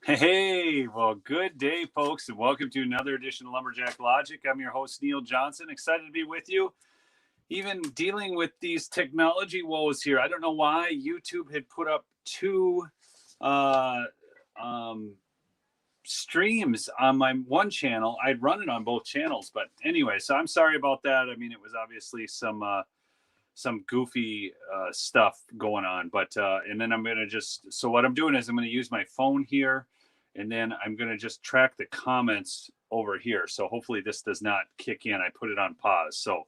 Hey, well, good day, folks, and welcome to another edition of Lumberjack Logic. I'm your host, Neil Johnson. Excited to be with you. Even dealing with these technology woes here. I don't know why YouTube had put up two uh, um, streams on my one channel. I'd run it on both channels, but anyway, so I'm sorry about that. I mean, it was obviously some goofy stuff going on. But and then I'm gonna just so what I'm doing is I'm gonna use my phone here, and then I'm gonna just track the comments over here. So hopefully this does not kick in. I put it on pause. So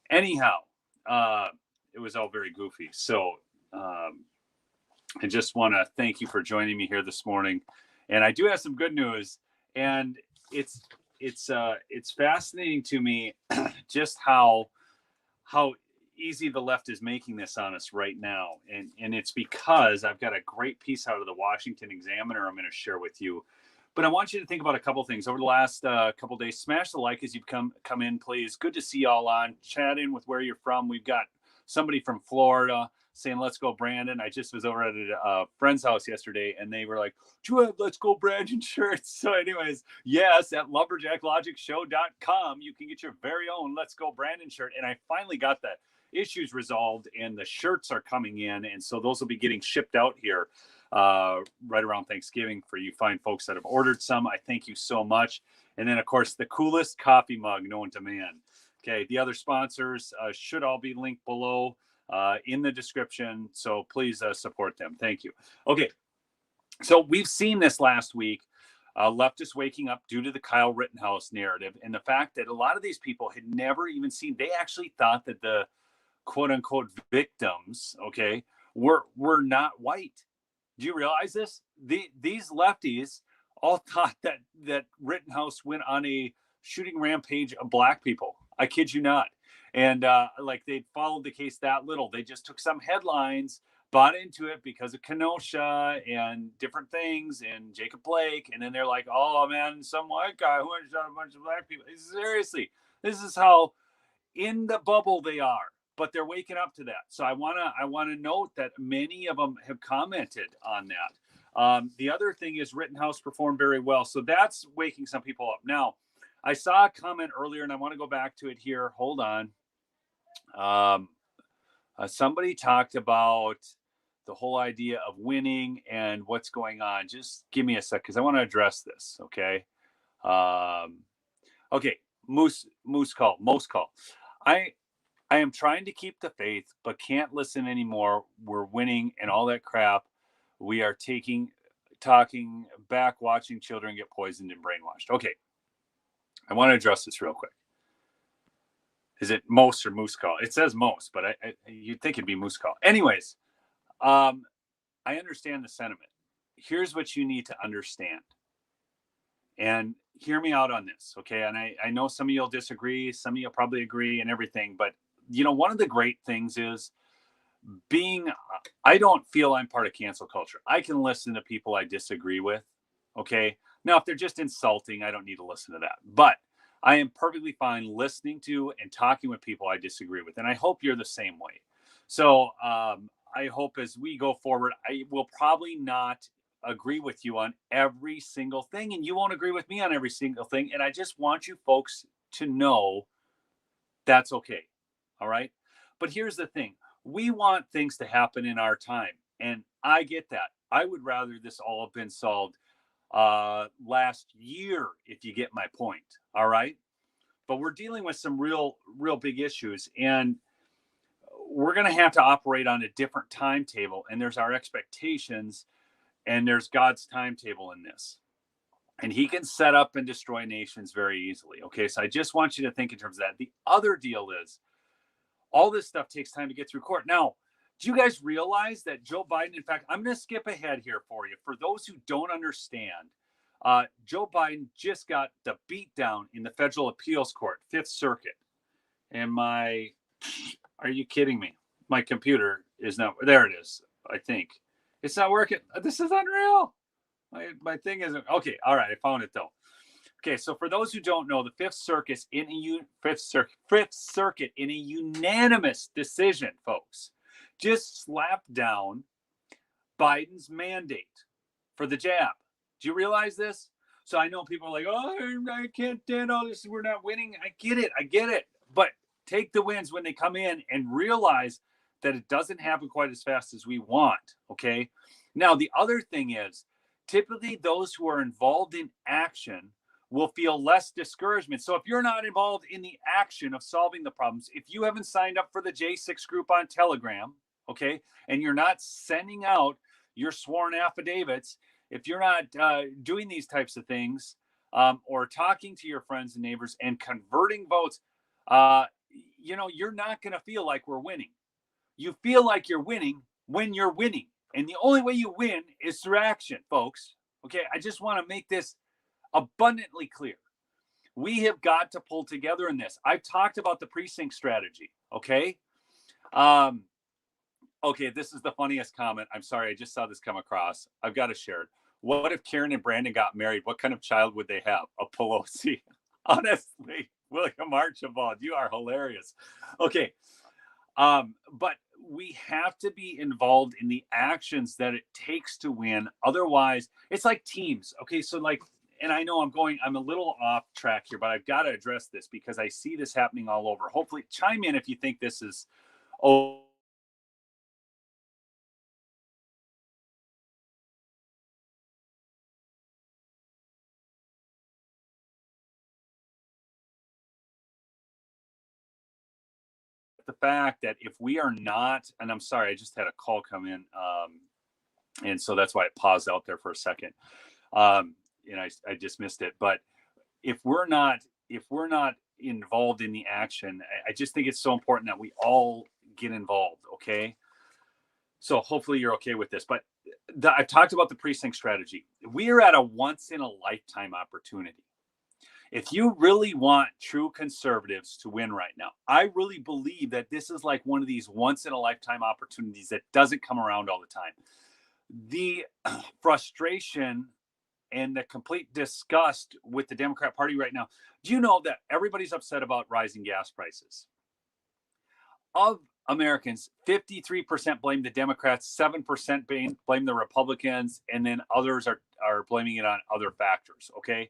anyhow, uh, it was all very goofy. So I just want to thank you for joining me here this morning, and I do have some good news, and it's it's fascinating to me just how easy the left is making this on us right now. And it's because I've got a great piece out of the Washington Examiner I'm going to share with you. But I want you to think about a couple things over the last couple days. Smash the like as you come in, please. Good to see y'all on. Chat in with where you're from. We've got somebody from Florida saying, "Let's go, Brandon." I just was over at a friend's house yesterday, and they were like, "Do you have Let's Go Brandon shirts?" So anyways, yes, at lumberjacklogicshow.com, you can get your very own Let's Go Brandon shirt. And I finally got that issues resolved, and the shirts are coming in, and so those will be getting shipped out here right around Thanksgiving for you fine folks that have ordered some. I thank you so much. And then, of course, the coolest coffee mug known to man. Okay, the other sponsors should all be linked below in the description, so please support them. Thank you. Okay, so we've seen this last week. Leftists waking up due to the Kyle Rittenhouse narrative, and the fact that a lot of these people had never even seen, they actually thought that the quote unquote victims, okay, were not white. Do you realize this? These lefties all thought that Rittenhouse went on a shooting rampage of black people. I kid you not. And like they'd followed the case that little. They just took some headlines, bought into it because of Kenosha and different things and Jacob Blake. And then they're like, "Oh man, some white guy who shot a bunch of black people." Seriously, this is how in the bubble they are, but they're waking up to that. So I wanna note that many of them have commented on that. The other thing is Rittenhouse performed very well, so that's waking some people up. Now, I saw a comment earlier, and I want to go back to it here. Hold on. Somebody talked about the whole idea of winning and what's going on. Just give me a sec because I want to address this. Okay. Okay. Moose call. Most call. I am trying to keep the faith, but can't listen anymore. We're winning and all that crap. We are talking back, watching children get poisoned and brainwashed. Okay. I want to address this real quick. Is it most or moose call? It says most, but you'd think it'd be moose call. Anyways, I understand the sentiment. Here's what you need to understand. And hear me out on this, okay? And I know some of you'll disagree, some of you'll probably agree and everything, but one of the great things is I don't feel I'm part of cancel culture. I can listen to people I disagree with, okay? Now, if they're just insulting, I don't need to listen to that. But I am perfectly fine listening to and talking with people I disagree with. And I hope you're the same way. So I hope as we go forward, I will probably not agree with you on every single thing, and you won't agree with me on every single thing. And I just want you folks to know that's okay. All right. But here's the thing. We want things to happen in our time. And I get that. I would rather this all have been solved last year, if you get my point. All right. But we're dealing with some real big issues. And we're going to have to operate on a different timetable. And there's our expectations, and there's God's timetable in this. And he can set up and destroy nations very easily. Okay. So I just want you to think in terms of that. The other deal is all this stuff takes time to get through court. Now, do you guys realize that Joe Biden, in fact, I'm going to skip ahead here for you. For those who don't understand, Joe Biden just got the beatdown in the federal appeals court, Fifth Circuit. And are you kidding me? My computer is not, there it is, I think. It's not working. This is unreal. My thing isn't, okay, all right, I found it though. Okay, so for those who don't know, the Fifth Circuit in a unanimous decision, folks, just slapped down Biden's mandate for the jab. Do you realize this? So I know people are like, oh, I can't stand all this. We're not winning. I get it. But take the wins when they come in and realize that it doesn't happen quite as fast as we want. Okay. Now, the other thing is typically those who are involved in action will feel less discouragement. So if you're not involved in the action of solving the problems, if you haven't signed up for the J6 group on Telegram, okay, and you're not sending out your sworn affidavits, if you're not doing these types of things or talking to your friends and neighbors and converting votes, you're not going to feel like we're winning. You feel like you're winning when you're winning. And the only way you win is through action, folks. Okay, I just want to make this abundantly clear. We have got to pull together in this. I've talked about the precinct strategy. Okay. Okay, this is the funniest comment. I'm sorry, I just saw this come across. I've got to share it. What if Karen and Brandon got married? What kind of child would they have? A Pelosi. Honestly, William Archibald, you are hilarious. Okay. But we have to be involved in the actions that it takes to win. Otherwise, it's like teams. Okay, so and I know I'm a little off track here, but I've got to address this because I see this happening all over. Hopefully, chime in if you think this is the fact that if we are not, and I'm sorry, I just had a call come in, and so that's why it paused out there for a second, and I just missed it. But if we're not involved in the action, I just think it's so important that we all get involved. Okay, so hopefully you're okay with this. But I've talked about the precinct strategy. We are at a once in a lifetime opportunity. If you really want true conservatives to win right now, I really believe that this is like one of these once in a lifetime opportunities that doesn't come around all the time. The frustration and the complete disgust with the Democrat Party right now. Do you know that everybody's upset about rising gas prices? Of Americans, 53% blame the Democrats, 7% blame the Republicans, and then others are blaming it on other factors. Okay.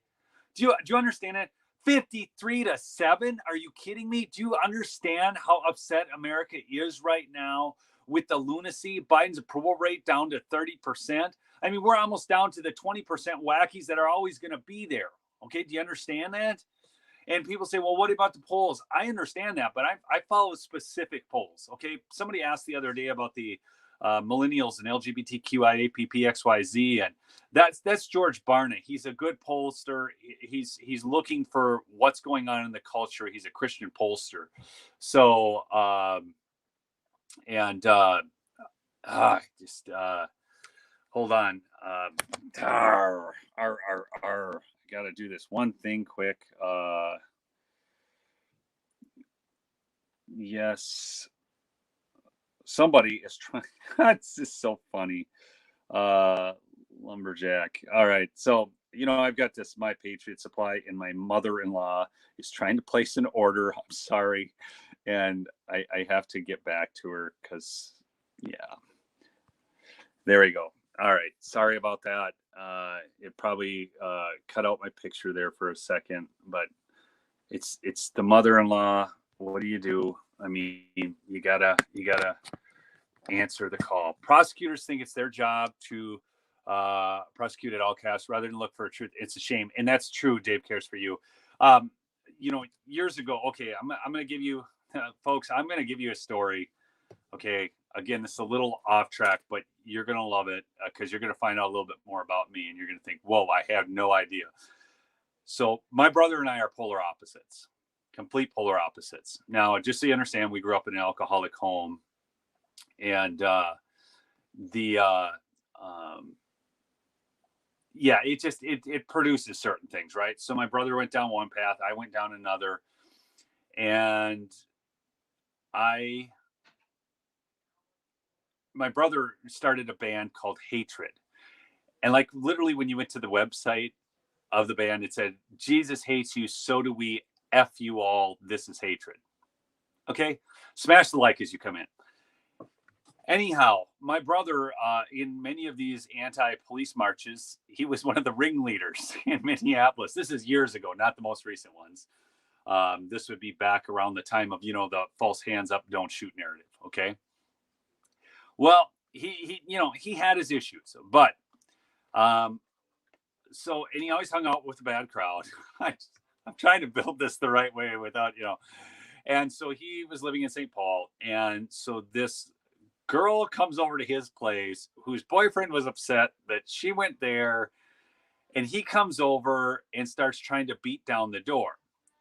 Do you understand it? 53-7? Are you kidding me? Do you understand how upset America is right now with the lunacy? Biden's approval rate down to 30%. I mean, we're almost down to the 20% wackies that are always going to be there. Okay, do you understand that? And people say, well, what about the polls? I understand that, but I follow specific polls. Okay, somebody asked the other day about the millennials and LGBTQIA, and that's George Barna. He's a good pollster. He's looking for what's going on in the culture. He's a Christian pollster. So hold on. Got to do this one thing quick. Yes. Somebody is trying. It's just so funny. Lumberjack. All right. So, I've got this My Patriot Supply, and my mother-in-law is trying to place an order. I'm sorry. And I have to get back to her because, yeah. There we go. All right. Sorry about that. It probably cut out my picture there for a second, but it's the mother-in-law. What do you do? I mean, you gotta answer the call. Prosecutors think it's their job to prosecute at all costs rather than look for truth. It's a shame, and that's true. Dave Cares for You. Years ago. Okay, I'm going to give you, folks. I'm going to give you a story. Okay, again, this is a little off track, but you're going to love it because you're going to find out a little bit more about me, and you're going to think, "Whoa, I have no idea." So my brother and I are polar opposites. Complete polar opposites. Now, just so you understand, we grew up in an alcoholic home, and it produces certain things, right? So my brother went down one path, I went down another, and my brother started a band called Hatred, and like literally when you went to the website of the band, it said, "Jesus hates you, so do we. F you all. This is hatred." Okay, smash the like as you come in. Anyhow, my brother, in many of these anti-police marches, he was one of the ringleaders in Minneapolis. This is years ago, not the most recent ones. This would be back around the time of, the false hands up, don't shoot narrative. Okay. Well, he had his issues, but, um, and he always hung out with a bad crowd. I'm trying to build this the right way without, and so he was living in St. Paul. And so this girl comes over to his place whose boyfriend was upset that she went there, and he comes over and starts trying to beat down the door.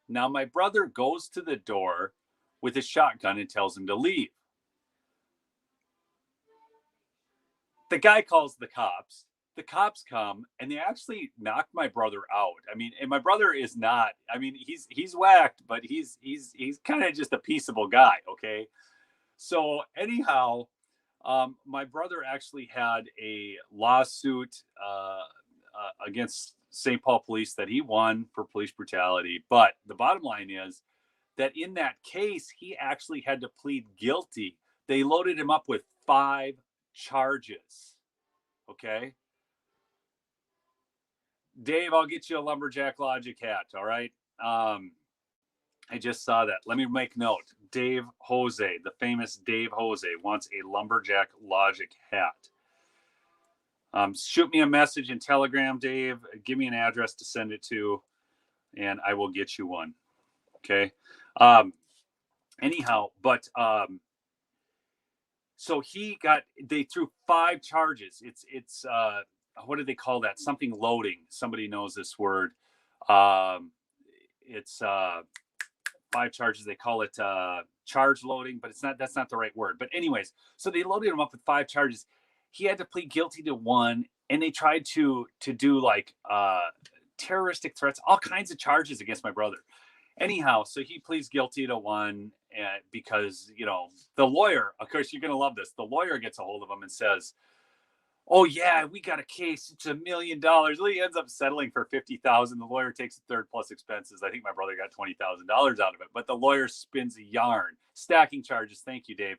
Now, my brother goes to the door with his shotgun and tells him to leave. The guy calls the cops. The cops come and they actually knock my brother out. I mean, and my brother is not, I mean, he's whacked, but he's kind of just a peaceable guy. Okay. So anyhow, my brother actually had a lawsuit against St. Paul police that he won for police brutality. But the bottom line is that in that case, he actually had to plead guilty. They loaded him up with 5 charges. Okay. Dave, I'll get you a Lumberjack Logic hat. All right. I just saw that. Let me make note. Dave Jose, the famous Dave Jose, wants a Lumberjack Logic hat. Shoot me a message in Telegram, Dave. Give me an address to send it to, and I will get you one. Okay. Anyhow, but so they threw 5 charges. It's what do they call that? Something loading. Somebody knows this word. It's 5 charges. They call it charge loading, but that's not the right word. But anyways, so they loaded him up with 5 charges. He had to plead guilty to 1, and they tried to do like terroristic threats, all kinds of charges against my brother. Anyhow, so he pleads guilty to 1 because, the lawyer, of course, you're going to love this. The lawyer gets a hold of him and says, oh yeah, we got a case. It's $1 million. Well, he ends up settling for $50,000. The lawyer takes a third plus expenses. I think my brother got $20,000 out of it, but the lawyer spins a yarn, stacking charges. Thank you, Dave.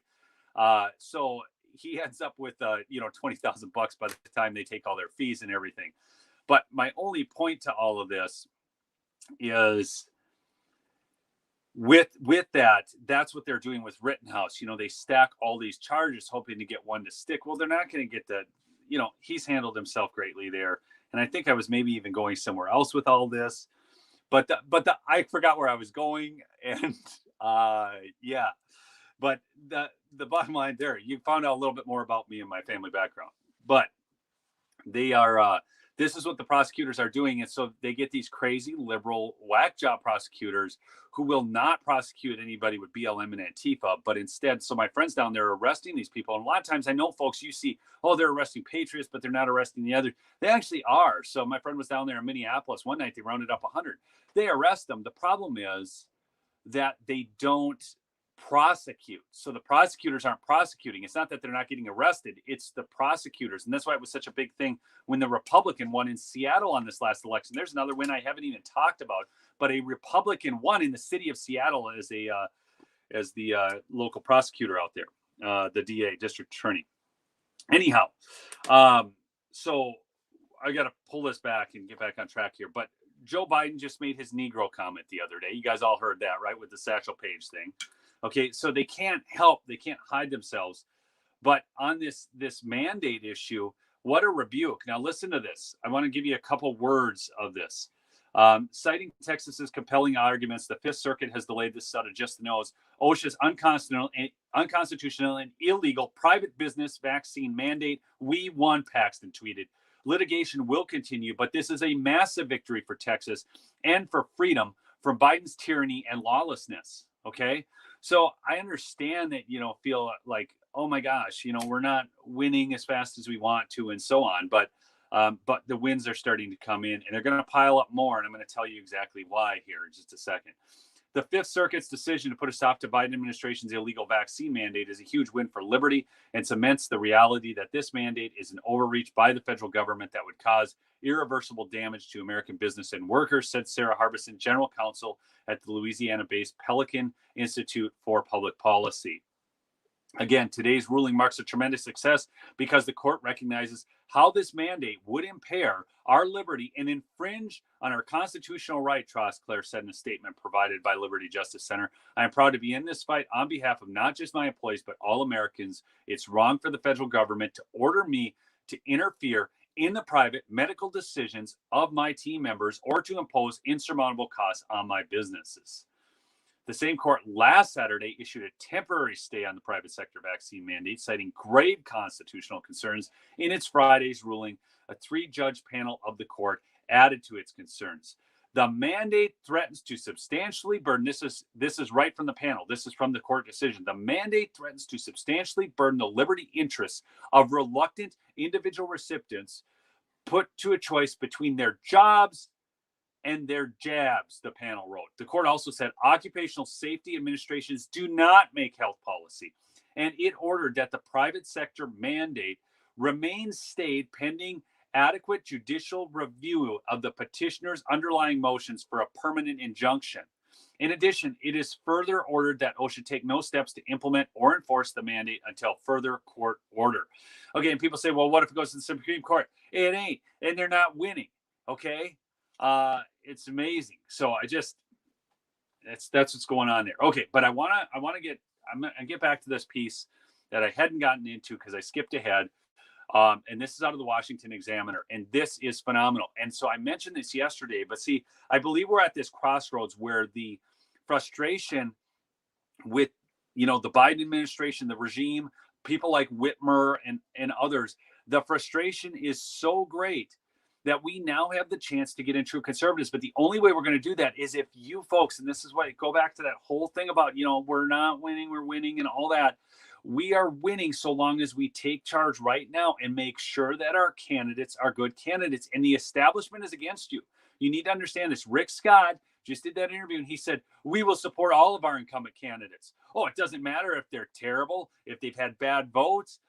So he ends up with, $20,000 by the time they take all their fees and everything. But my only point to all of this is with that, that's what they're doing with Rittenhouse. They stack all these charges hoping to get one to stick. Well, they're not going to get the, he's handled himself greatly there. And I think I was maybe even going somewhere else with all this, but I forgot where I was going. And yeah, but the bottom line there, you found out a little bit more about me and my family background, but they are, this is what the prosecutors are doing. And so they get these crazy liberal whack job prosecutors who will not prosecute anybody with BLM and Antifa, but instead, so my friends down there are arresting these people. And a lot of times I know folks, you see, oh, they're arresting patriots, but they're not arresting the other. They actually are. So my friend was down there in Minneapolis one night, they rounded up 100. They arrest them. The problem is that they don't prosecute. So the prosecutors aren't prosecuting. It's not that they're not getting arrested, it's the prosecutors. And that's why it was such a big thing when the Republican won in Seattle on this last election. There's another win I haven't even talked about, but a Republican won in the city of Seattle as the local prosecutor out there, the DA, district attorney. Anyhow, so I got to pull this back and get back on track here. But Joe Biden just made his Negro comment the other day. You guys all heard that, right? With the Satchel Paige thing. Okay, so they can't hide themselves. But on this mandate issue, what a rebuke. Now listen to this. I want to give you a couple words of this. Citing Texas's compelling arguments, the Fifth Circuit has delayed this out of just the nose. OSHA's unconstitutional and illegal private business vaccine mandate. We won, Paxton tweeted. Litigation will continue, but this is a massive victory for Texas and for freedom from Biden's tyranny and lawlessness. Okay, so I understand that, feel like, oh my gosh, we're not winning as fast as we want to and so on. But the wins are starting to come in and they're going to pile up more. And I'm going to tell you exactly why here in just a second. The Fifth Circuit's decision to put a stop to Biden administration's illegal vaccine mandate is a huge win for liberty and cements the reality that this mandate is an overreach by the federal government that would cause irreversible damage to American business and workers, said Sarah Harbison, general counsel at the Louisiana-based Pelican Institute for Public Policy. Again, today's ruling marks a tremendous success because the court recognizes how this mandate would impair our liberty and infringe on our constitutional right, Trosclair said in a statement provided by Liberty Justice Center. I am proud to be in this fight on behalf of not just my employees, but all Americans. It's wrong for the federal government to order me to interfere in the private medical decisions of my team members or to impose insurmountable costs on my businesses. The same court last Saturday issued a temporary stay on the private sector vaccine mandate, citing grave constitutional concerns. In its Friday's ruling, a 3-judge panel of the court added to its concerns. The mandate threatens to substantially burden, this is right from the panel, this is from the court decision. The mandate threatens to substantially burden the liberty interests of reluctant individual recipients put to a choice between their jobs and their jabs, the panel wrote. The court also said occupational safety administrations do not make health policy, and it ordered that the private sector mandate remain stayed pending adequate judicial review of the petitioner's underlying motions for a permanent injunction. In addition, it is further ordered that OSHA take no steps to implement or enforce the mandate until further court order. Okay, and people say, well, what if it goes to the Supreme Court? It ain't, and they're not winning, okay? It's amazing. So that's what's going on there. Okay, but I'm gonna get back to this piece that I hadn't gotten into because I skipped ahead. And this is out of the Washington Examiner, and this is phenomenal. And so I mentioned this yesterday, but see, I believe we're at this crossroads where the frustration with, the Biden administration, the regime, people like Whitmer and others, the frustration is so great that we now have the chance to get in true conservatives. But the only way we're going to do that is if you folks, and this is why, go back to that whole thing about, we're not winning, we're winning and all that. We are winning so long as we take charge right now and make sure that our candidates are good candidates. And the establishment is against you. You need to understand this. Rick Scott just did that interview and he said, we will support all of our incumbent candidates. Oh, it doesn't matter if they're terrible, if they've had bad votes,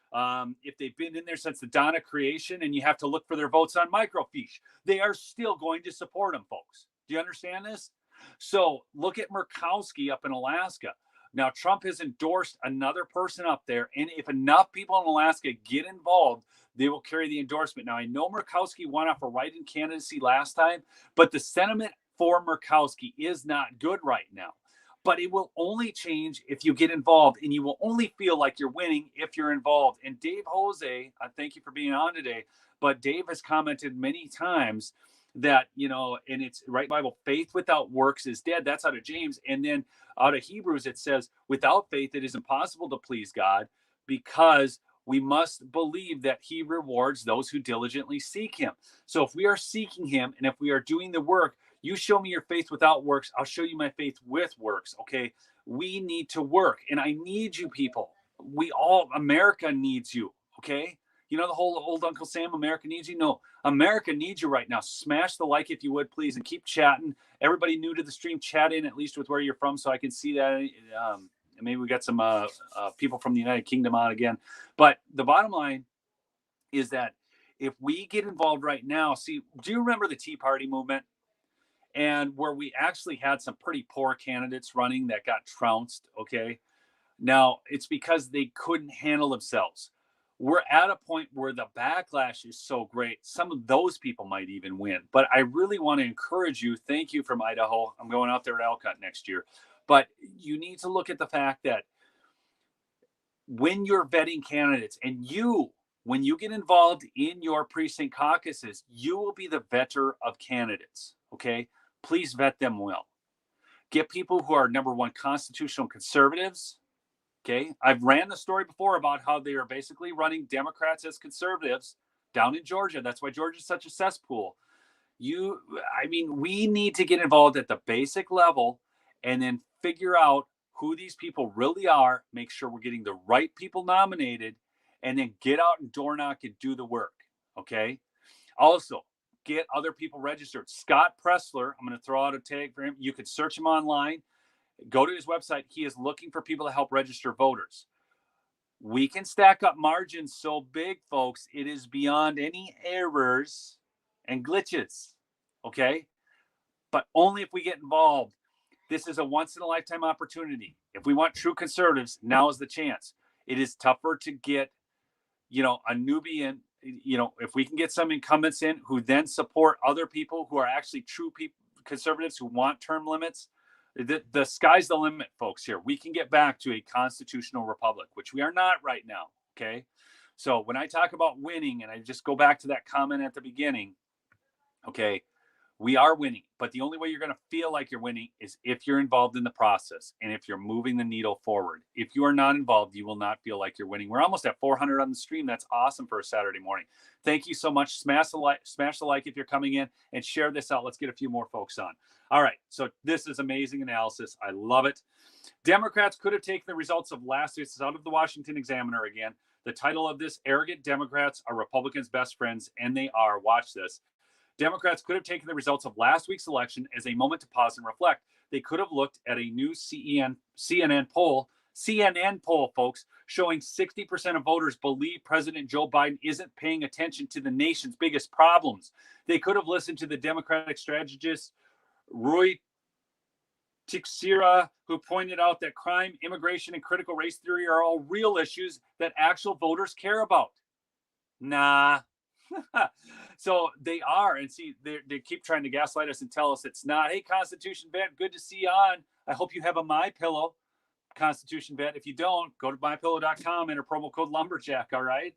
if they've been in there since the dawn of creation and you have to look for their votes on microfiche. They are still going to support them, folks. Do you understand this? So look at Murkowski up in Alaska. Now, Trump has endorsed another person up there, and if enough people in Alaska get involved, they will carry the endorsement. Now, I know Murkowski won off a write-in candidacy last time, but the sentiment for Murkowski is not good right now. But it will only change if you get involved, and you will only feel like you're winning if you're involved. And Dave Jose, I thank you for being on today, but Dave has commented many times that, and it's right Bible, faith without works is dead. That's out of James. And then out of Hebrews, it says, without faith, it is impossible to please God because we must believe that he rewards those who diligently seek him. So if we are seeking him and if we are doing the work, you show me your faith without works, I'll show you my faith with works. Okay. We need to work, and I need you people. America needs you. Okay. The whole old Uncle Sam, America needs you. No, America needs you right now. Smash the like if you would, please, and keep chatting. Everybody new to the stream, chat in at least with where you're from so I can see that. Maybe we got some people from the United Kingdom on again. But the bottom line is that if we get involved right now, do you remember the Tea Party movement? And where we actually had some pretty poor candidates running that got trounced, okay? Now, it's because they couldn't handle themselves. We're at a point where the backlash is so great. Some of those people might even win. But I really want to encourage you. Thank you from Idaho. I'm going out there at Elkhart next year. But you need to look at the fact that when you're vetting candidates and when you get involved in your precinct caucuses, you will be the vetter of candidates, okay? Please vet them well. Get people who are, number one, constitutional conservatives. Okay, I've ran the story before about how they are basically running Democrats as conservatives down in Georgia. That's why Georgia is such a cesspool. We need to get involved at the basic level and then figure out who these people really are, make sure we're getting the right people nominated, and then get out and door knock and do the work, okay? Also, get other people registered. Scott Pressler, I'm going to throw out a tag for him. You could search him online. Go to his website. He is looking for people to help register voters. We can stack up margins so big, folks, it is beyond any errors and glitches, okay? But only if we get involved. This is a once-in-a-lifetime opportunity. If we want true conservatives, now is the chance. It is tougher to get, a newbie in. If we can get some incumbents in who then support other people who are actually true conservatives who want term limits, the sky's the limit, folks. Here we can get back to a constitutional republic, which we are not right now. Okay, so when I talk about winning, and I just go back to that comment at the beginning, okay, we are winning, but the only way you're going to feel like you're winning is if you're involved in the process and if you're moving the needle forward. If you are not involved, you will not feel like you're winning. We're almost at 400 on the stream. That's awesome for a Saturday morning. Thank you so much. Smash the like if you're coming in, and share this out. Let's get a few more folks on. All right, so this is amazing analysis. I love it. Democrats could have taken the results of last week's out of the Washington Examiner again. The title of this: Arrogant Democrats Are Republicans' Best Friends, and they are. Watch this. Democrats could have taken the results of last week's election as a moment to pause and reflect. They could have looked at a new CNN poll, folks, showing 60% of voters believe President Joe Biden isn't paying attention to the nation's biggest problems. They could have listened to the Democratic strategist Roy Teixeira, who pointed out that crime, immigration, and critical race theory are all real issues that actual voters care about. Nah. So they are, and see, they keep trying to gaslight us and tell us it's not. Hey, Constitution vet, good to see you on. I hope you have a MyPillow, Constitution vet. If you don't, go to mypillow.com, enter promo code Lumberjack. All right.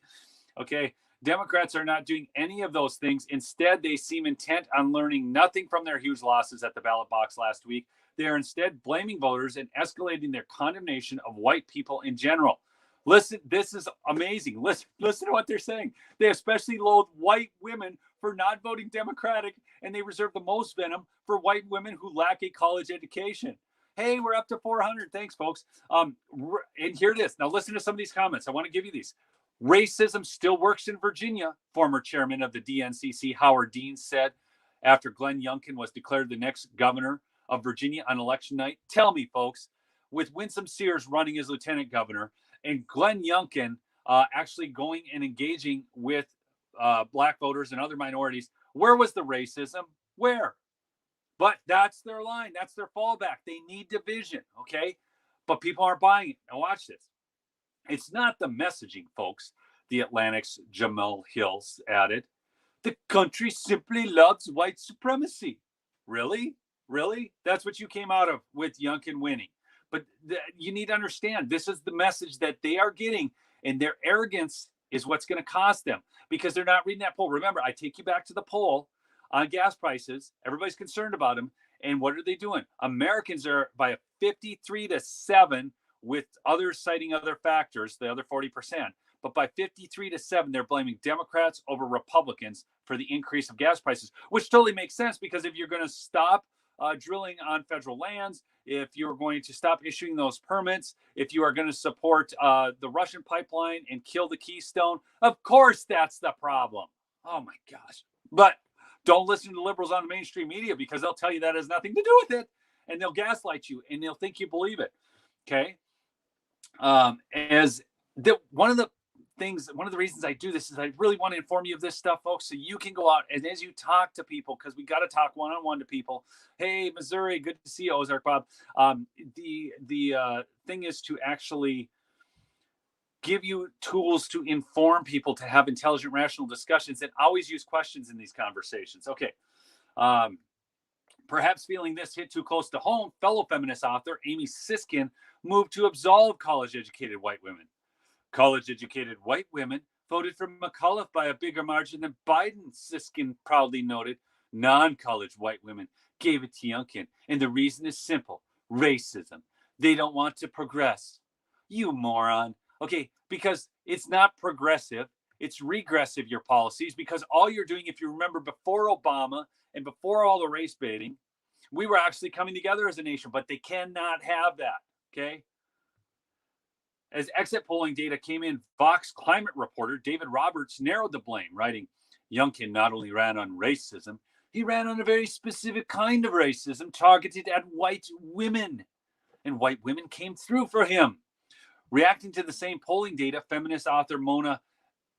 Okay. Democrats are not doing any of those things. Instead, they seem intent on learning nothing from their huge losses at the ballot box last week. They are instead blaming voters and escalating their condemnation of white people in general. Listen, this is amazing. Listen to what they're saying. They especially loathe white women for not voting Democratic, and they reserve the most venom for white women who lack a college education. Hey, we're up to 400. Thanks, folks. And here it is. Now, listen to some of these comments. I want to give you these. Racism still works in Virginia, former chairman of the DNCC, Howard Dean, said after Glenn Youngkin was declared the next governor of Virginia on election night. Tell me, folks, with Winsome Sears running as lieutenant governor, and Glenn Youngkin actually going and engaging with black voters and other minorities, where was the racism? Where? But that's their line. That's their fallback. They need division, okay? But people aren't buying it. Now watch this. It's not the messaging, folks. The Atlantic's Jamel Hills added. The country simply loves white supremacy. Really? Really? That's what you came out of with Youngkin winning. But you need to understand, this is the message that they are getting, and their arrogance is what's going to cost them because they're not reading that poll. Remember, I take you back to the poll on gas prices. Everybody's concerned about them. And what are they doing? Americans are by a 53-7, with others citing other factors, the other 40%. But by 53-7, they're blaming Democrats over Republicans for the increase of gas prices, which totally makes sense because if you're going to stop drilling on federal lands, if you're going to stop issuing those permits, if you are going to support the Russian pipeline and kill the Keystone, of course that's the problem. Oh my gosh. But don't listen to liberals on the mainstream media because they'll tell you that has nothing to do with it, and they'll gaslight you and they'll think you believe it. Okay. One of the reasons I do this is I really want to inform you of this stuff, folks, so you can go out and as you talk to people, because we got to talk one-on-one to people. Hey, Missouri, good to see you, Ozark Bob. The thing is to actually give you tools to inform people, to have intelligent, rational discussions, and always use questions in these conversations. Okay. Perhaps feeling this hit too close to home, fellow feminist author Amy Siskin moved to absolve college-educated white women. College-educated white women voted for McAuliffe by a bigger margin than Biden, Siskin proudly noted. Non-college white women gave it to Youngkin, and the reason is simple: racism. They don't want to progress. You moron. Okay, because it's not progressive, it's regressive, your policies, because all you're doing, if you remember, before Obama and before all the race baiting, we were actually coming together as a nation, but they cannot have that, okay? As exit polling data came in, Vox climate reporter David Roberts narrowed the blame, writing, Youngkin not only ran on racism, he ran on a very specific kind of racism targeted at white women. And white women came through for him. Reacting to the same polling data, feminist author Mona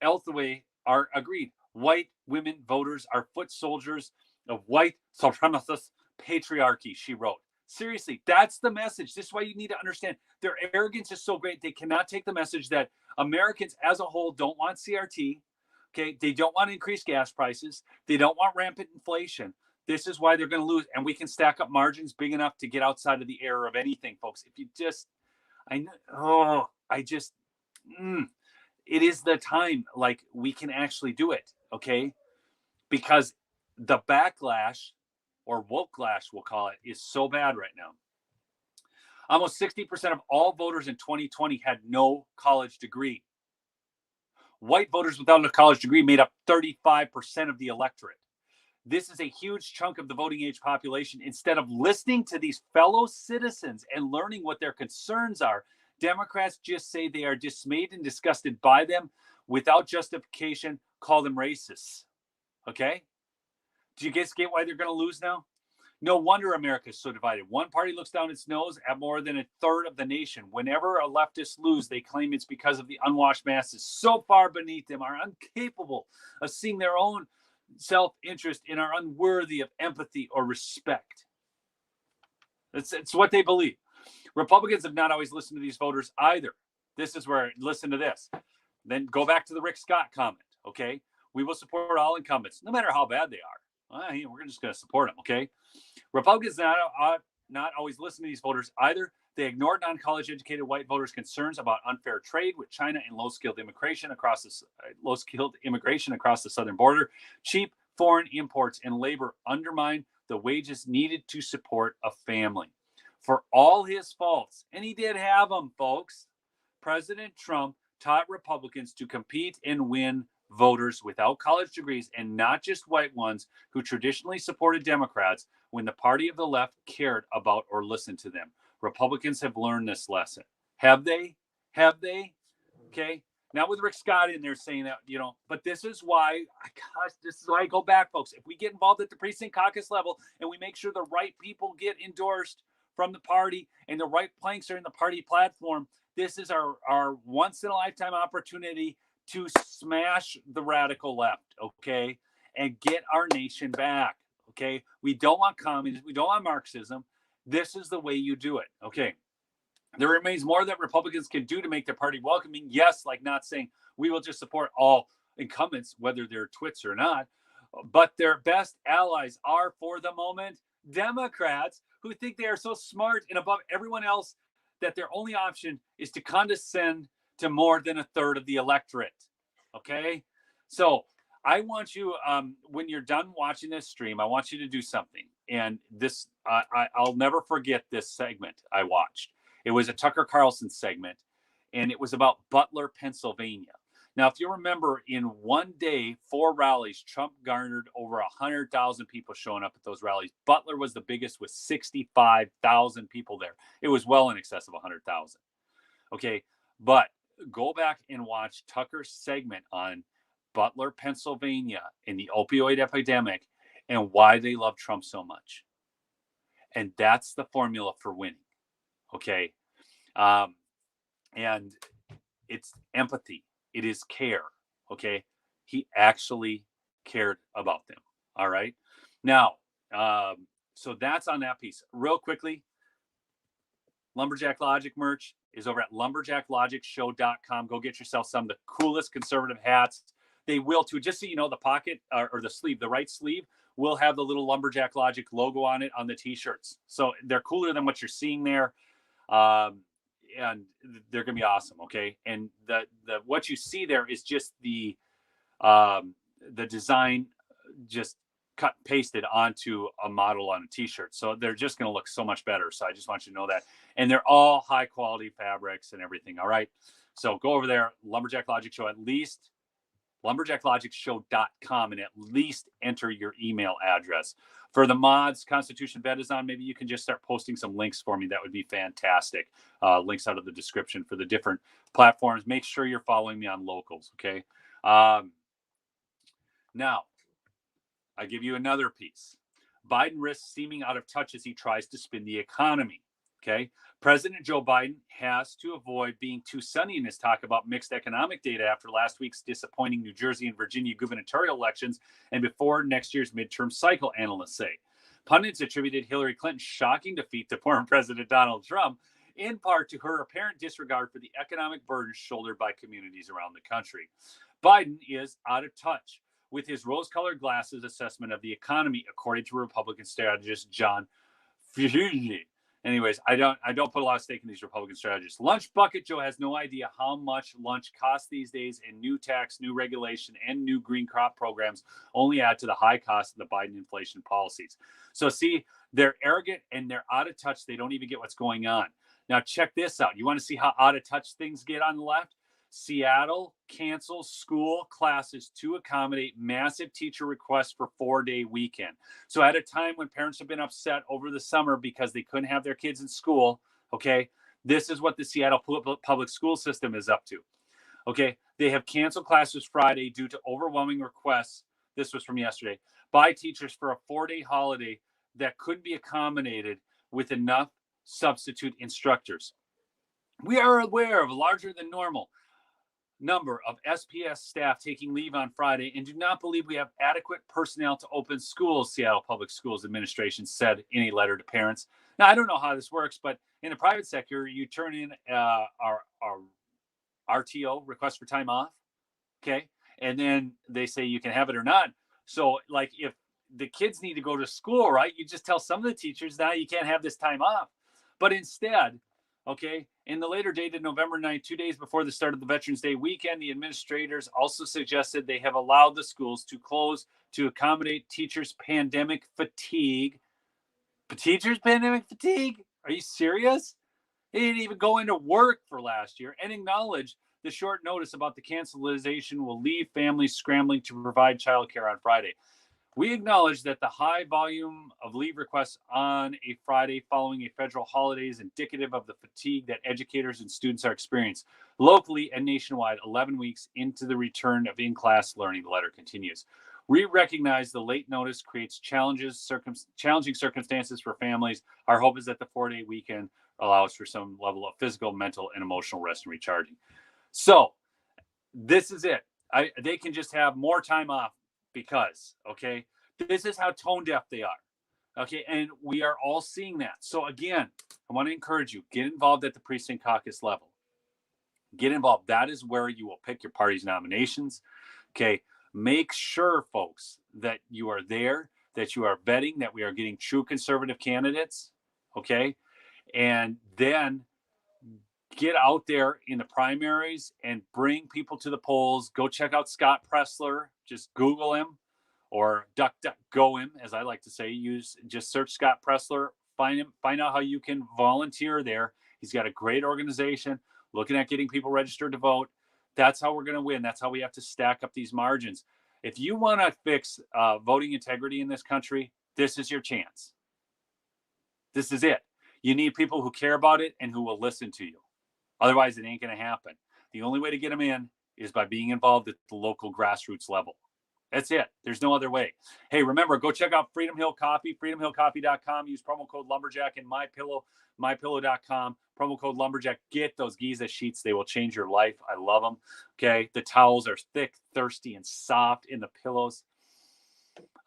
Elthaway agreed. White women voters are foot soldiers of white supremacist patriarchy, she wrote. Seriously, that's the message. This is why you need to understand their arrogance is so great. They cannot take the message that Americans as a whole don't want CRT. Okay. They don't want to increase gas prices. They don't want rampant inflation. This is why they're going to lose. And we can stack up margins big enough to get outside of the error of anything, folks. If you just, I know, it is the time like we can actually do it. Okay. Because the backlash or woke-lash, we'll call it, is so bad right now. Almost 60% of all voters in 2020 had no college degree. White voters without a college degree made up 35% of the electorate. This is a huge chunk of the voting age population. Instead of listening to these fellow citizens and learning what their concerns are, Democrats just say they are dismayed and disgusted by them without justification, call them racists. Okay? Do you guys get why they're going to lose now? No wonder America is so divided. One party looks down its nose at more than a third of the nation. Whenever a leftist lose, they claim it's because of the unwashed masses so far beneath them are incapable of seeing their own self-interest and are unworthy of empathy or respect. It's what they believe. Republicans have not always listened to these voters either. This is where, listen to this. Then go back to the Rick Scott comment, okay? We will support all incumbents, no matter how bad they are. We're just going to support them, okay? Republicans not always listen to these voters either. They ignored non-college educated white voters' concerns about unfair trade with China and low-skilled immigration across the southern border. Cheap foreign imports and labor undermine the wages needed to support a family. For all his faults, and he did have them, folks, President Trump taught Republicans to compete and win voters without college degrees, and not just white ones who traditionally supported Democrats when the party of the left cared about or listened to them. Republicans have learned this lesson. Have they? Have they? Okay. Not with Rick Scott in there saying that, but this is why I go back, folks. If we get involved at the precinct caucus level and we make sure the right people get endorsed from the party and the right planks are in the party platform, this is our once in a lifetime opportunity to smash the radical left, okay, and get our nation back, okay? We don't want communism. We don't want Marxism. This is the way you do it, okay? There remains more that Republicans can do to make their party welcoming. Yes, like not saying we will just support all incumbents, whether they're twits or not, but their best allies are, for the moment, Democrats who think they are so smart and above everyone else that their only option is to condescend to more than a third of the electorate. Okay. So I want you, when you're done watching this stream, I want you to do something. And this, I'll never forget this segment I watched. It was a Tucker Carlson segment, and it was about Butler, Pennsylvania. Now, if you remember, in one day, 4 rallies, Trump garnered over 100,000 people showing up at those rallies. Butler was the biggest with 65,000 people there. It was well in excess of 100,000. Okay. But go back and watch Tucker's segment on Butler, Pennsylvania, and the opioid epidemic and why they love Trump so much. And that's the formula for winning. Okay. And it's empathy. It is care. Okay. He actually cared about them. All right. Now, so that's on that piece. Real quickly, Lumberjack Logic merch is over at lumberjacklogicshow.com. Go get yourself some of the coolest conservative hats. They will too. Just so you know, the pocket or the sleeve, the right sleeve will have the little Lumberjack Logic logo on it on the t-shirts. So they're cooler than what you're seeing there. And they're going to be awesome. Okay. And the what you see there is just the design just cut and pasted onto a model on a t-shirt. So they're just going to look so much better. So I just want you to know that. And they're all high quality fabrics and everything. All right. So go over there, Lumberjack Logic Show, at least lumberjacklogicshow.com, and at least enter your email address. For the mods, Constitution Vet is on. Maybe you can just start posting some links for me. That would be fantastic. Links out of the description for the different platforms. Make sure you're following me on locals. Okay. Now, I give you another piece. Biden risks seeming out of touch as he tries to spin the economy. Okay. President Joe Biden has to avoid being too sunny in his talk about mixed economic data after last week's disappointing New Jersey and Virginia gubernatorial elections and before next year's midterm cycle, analysts say. Pundits attributed Hillary Clinton's shocking defeat to former President Donald Trump in part to her apparent disregard for the economic burdens shouldered by communities around the country. Biden is out of touch with his rose-colored glasses assessment of the economy, according to Republican strategist John Fugee. Anyways, I don't put a lot of stake in these Republican strategists. Lunch Bucket Joe has no idea how much lunch costs these days, and new tax, new regulation, and new green crop programs only add to the high cost of the Biden inflation policies. So see, they're arrogant and they're out of touch. They don't even get what's going on. Now check this out. You want to see how out of touch things get on the left? Seattle cancels school classes to accommodate massive teacher requests for 4-day weekend. So at a time when parents have been upset over the summer because they couldn't have their kids in school, okay, this is what the Seattle public school system is up to. Okay, they have canceled classes Friday due to overwhelming requests. This was from yesterday by teachers for a 4-day holiday that couldn't be accommodated with enough substitute instructors. We are aware of a larger than normal number of SPS staff taking leave on Friday and do not believe we have adequate personnel to open schools, Seattle Public Schools Administration said in a letter to parents. Now, I don't know how this works, but in the private sector, you turn in our RTO, request for time off, okay? And then they say you can have it or not. So, like, if the kids need to go to school, right, you just tell some of the teachers, now you can't have this time off. But instead, okay, in the later dated November 9th, 2 days before the start of the Veterans Day weekend, the administrators also suggested they have allowed the schools to close to accommodate teachers' pandemic fatigue. Teachers' pandemic fatigue? Are you serious? They didn't even go into work for last year and acknowledge the short notice about the cancellation will leave families scrambling to provide childcare on Friday. We acknowledge that the high volume of leave requests on a Friday following a federal holiday is indicative of the fatigue that educators and students are experiencing locally and nationwide 11 weeks into the return of in-class learning, the letter continues. We recognize the late notice creates challenging circumstances for families. Our hope is that the 4-day weekend allows for some level of physical, mental, and emotional rest and recharging. So this is it. They can just have more time off. Because, okay, this is how tone deaf they are. Okay, and we are all seeing that. So again, I want to encourage you, get involved at the precinct caucus level. Get involved. That is where you will pick your party's nominations. Okay, make sure, folks, that you are there, that you are vetting, that we are getting true conservative candidates. Okay, and then get out there in the primaries and bring people to the polls. Go check out Scott Presler. Just Google him or DuckDuckGo him, as I like to say. Just search Scott Presler, find him, find out how you can volunteer there. He's got a great organization looking at getting people registered to vote. That's how we're going to win. That's how we have to stack up these margins. If you want to fix voting integrity in this country, this is your chance. This is it. You need people who care about it and who will listen to you. Otherwise, it ain't going to happen. The only way to get them in is by being involved at the local grassroots level. That's it. There's no other way. Hey, remember, go check out Freedom Hill Coffee, freedomhillcoffee.com. Use promo code Lumberjack and MyPillow, mypillow.com. Promo code Lumberjack. Get those Giza sheets. They will change your life. I love them. Okay. The towels are thick, thirsty, and soft in the pillows.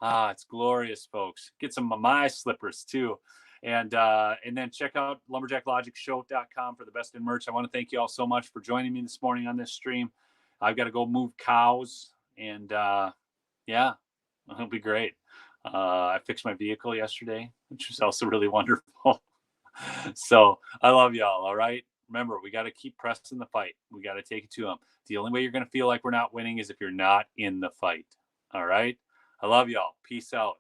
It's glorious, folks. Get some of my slippers too. And then check out lumberjacklogicshow.com for the best in merch. I want to thank you all so much for joining me this morning on this stream. I've got to go move cows, and yeah, it'll be great. I fixed my vehicle yesterday, which was also really wonderful. So I love y'all. All right. Remember, we got to keep pressing the fight. We got to take it to them. The only way you're going to feel like we're not winning is if you're not in the fight. All right. I love y'all. Peace out.